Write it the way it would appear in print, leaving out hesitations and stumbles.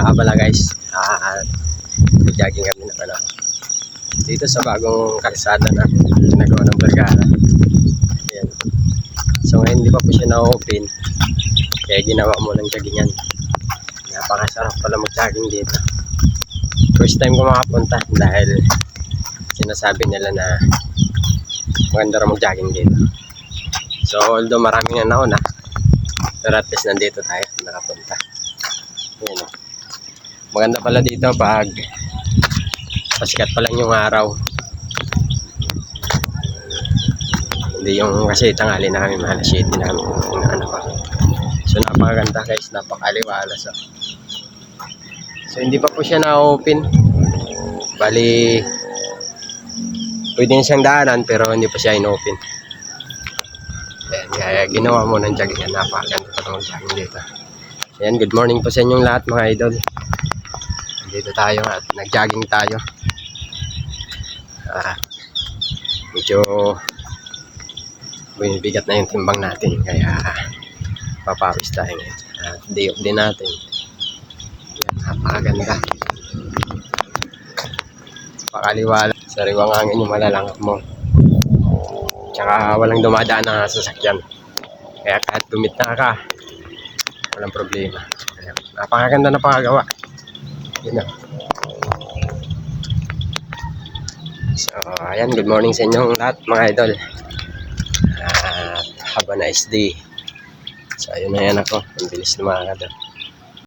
nga pala guys, jogging kami na pala dito sa bagong kalsada na ginagawa ng Vergara. Ayan. So ngayon hindi pa po siya na-open, kaya ginawa mo ng joggingan. Napakasarap pala mag-jogging dito. First time ko makapunta dahil sinasabi nila na maganda rin mag-jogging dito. So although maraming na nauna, pero at least nandito tayo nakapunta. Ayan. Maganda pala dito pag pasikat pa lang yung araw, hindi yung kasi tanghali na kami, mga 7 na kami ano pa. So napakaganda guys, napakaliwalas. So hindi pa po siya na-open, bali pwede na siyang daanan pero hindi pa siya in-open. Ayan, kaya ginawa mo ng jogging. Napakaganda pa ng jogging dito. Ayan, good morning po sa inyong lahat mga idol. Dito tayo at nag-jogging tayo. Medyo bigat na yung timbang natin, kaya papawis tayo ngayon. Day off din natin. Yan, napakaganda. Pakaliwala, sariwang hangin yung malalangap mo. Tsaka walang dumadaan na sasakyan, kaya kahit dumit na ka, walang problema. Ayan, napakaganda na pakagawa. Yun na. So ayan, good morning sa inyong lahat mga idol. Have a nice day. So ayun na yan ako, ang bilis lumakad.